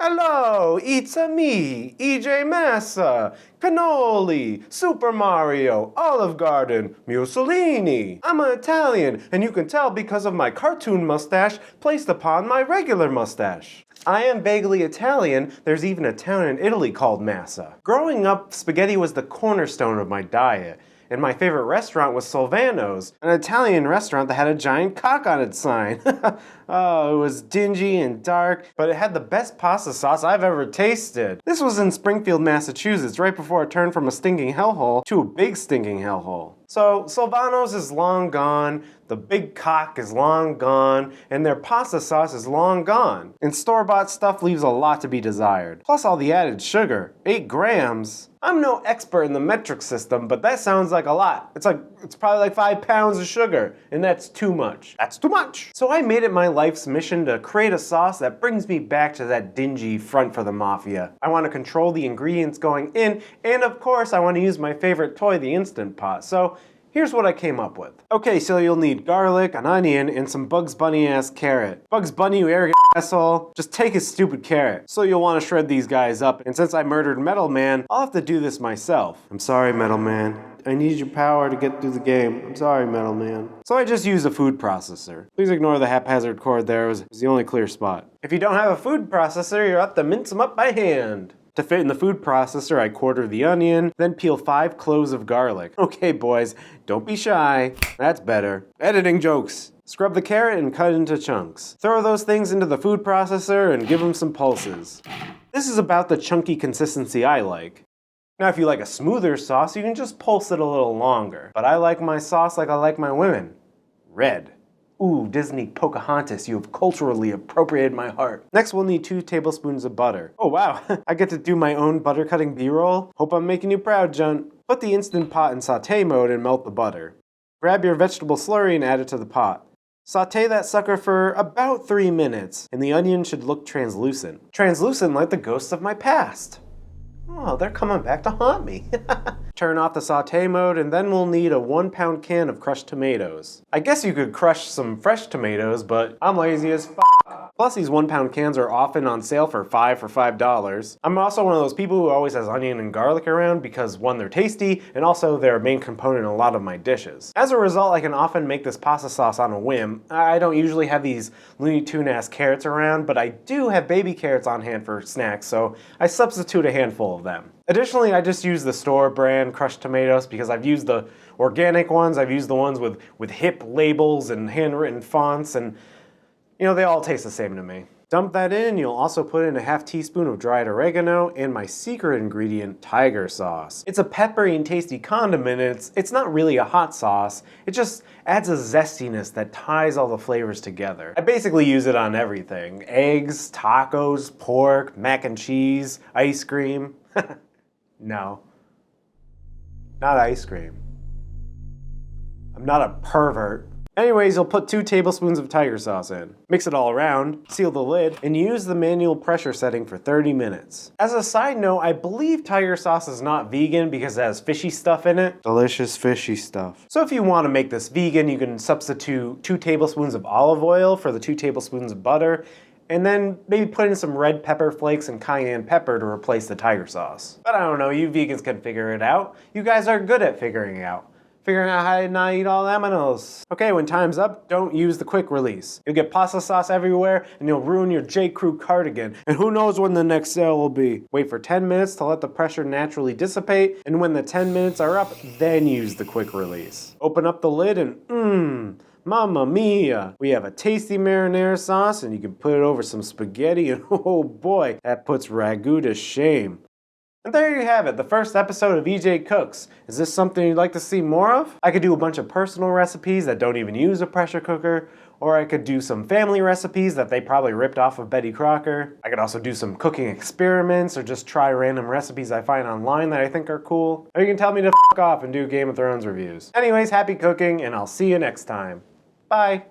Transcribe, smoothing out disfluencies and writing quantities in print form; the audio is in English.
Hello, it's me, EJ Massa, cannoli, Super Mario, Olive Garden, Mussolini. I'm an Italian, and you can tell because of my cartoon mustache placed upon my regular mustache. I am vaguely Italian. There's even a town in Italy called Massa. Growing up, spaghetti was the cornerstone of my diet. And my favorite restaurant was Silvano's, an Italian restaurant that had a giant cock on its sign. Oh, it was dingy and dark, but it had the best pasta sauce I've ever tasted. This was in Springfield, Massachusetts, right before I turned from a stinking hellhole to a big stinking hellhole. So, Silvano's is long gone, the big cock is long gone, and their pasta sauce is long gone. And store-bought stuff leaves a lot to be desired. Plus all the added sugar, 8 grams. I'm no expert in the metric system, but that sounds like a lot. It's probably like 5 pounds of sugar, and that's too much. That's too much! So I made it my life's mission to create a sauce that brings me back to that dingy front for the mafia. I want to control the ingredients going in, and of course I want to use my favorite toy, the Instant Pot. So here's what I came up with. Okay, so you'll need garlic, an onion, and some Bugs Bunny-ass carrot. Bugs Bunny, you arrogant asshole, just take his stupid carrot. So you'll want to shred these guys up, and since I murdered Metal Man, I'll have to do this myself. I'm sorry, Metal Man. I need your power to get through the game. I'm sorry, Metal Man. So I just used a food processor. Please ignore the haphazard cord there, it was the only clear spot. If you don't have a food processor, you'll have to mince them up by hand. To fit in the food processor, I quarter the onion, then peel 5 cloves of garlic. Okay, boys, don't be shy. That's better. Editing jokes. Scrub the carrot and cut into chunks. Throw those things into the food processor and give them some pulses. This is about the chunky consistency I like. Now, if you like a smoother sauce, you can just pulse it a little longer. But I like my sauce like I like my women. Red. Ooh, Disney Pocahontas, you have culturally appropriated my heart. Next, we'll need 2 tablespoons of butter. Oh wow, I get to do my own butter cutting B-roll? Hope I'm making you proud, Junt. Put the Instant Pot in saute mode and melt the butter. Grab your vegetable slurry and add it to the pot. Saute that sucker for about 3 minutes, and the onion should look translucent. Translucent like the ghosts of my past. Oh, they're coming back to haunt me. Turn off the saute mode, and then we'll need a 1-pound can of crushed tomatoes. I guess you could crush some fresh tomatoes, but I'm lazy as f***. Plus, these 1-pound cans are often on sale for $5. I'm also one of those people who always has onion and garlic around because 1, they're tasty, and also they're a main component in a lot of my dishes. As a result, I can often make this pasta sauce on a whim. I don't usually have these Looney Tune-ass carrots around, but I do have baby carrots on hand for snacks, so I substitute a handful of them. Additionally, I just use the store brand crushed tomatoes because I've used the organic ones, I've used the ones with hip labels and handwritten fonts, and you know, they all taste the same to me. Dump that in, you'll also put in a ½ teaspoon of dried oregano and my secret ingredient, tiger sauce. It's a peppery and tasty condiment, and it's not really a hot sauce, it just adds a zestiness that ties all the flavors together. I basically use it on everything. Eggs, tacos, pork, mac and cheese, ice cream. No. Not ice cream. I'm not a pervert. Anyways, you'll put 2 tablespoons of tiger sauce in. Mix it all around, seal the lid, and use the manual pressure setting for 30 minutes. As a side note, I believe tiger sauce is not vegan because it has fishy stuff in it. Delicious fishy stuff. So if you want to make this vegan, you can substitute 2 tablespoons of olive oil for the 2 tablespoons of butter, and then maybe put in some red pepper flakes and cayenne pepper to replace the tiger sauce. But I don't know, you vegans can figure it out. You guys are good at figuring out how to not eat all the aminos. Okay, when time's up, don't use the quick release. You'll get pasta sauce everywhere, and you'll ruin your J. Crew cardigan, and who knows when the next sale will be. Wait for 10 minutes to let the pressure naturally dissipate, and when the 10 minutes are up, then use the quick release. Open up the lid and Mamma mia! We have a tasty marinara sauce, and you can put it over some spaghetti, and oh boy, that puts ragu to shame. And there you have it, the first episode of EJ Cooks. Is this something you'd like to see more of? I could do a bunch of personal recipes that don't even use a pressure cooker, or I could do some family recipes that they probably ripped off of Betty Crocker. I could also do some cooking experiments, or just try random recipes I find online that I think are cool. Or you can tell me to f*** off and do Game of Thrones reviews. Anyways, happy cooking, and I'll see you next time. Bye!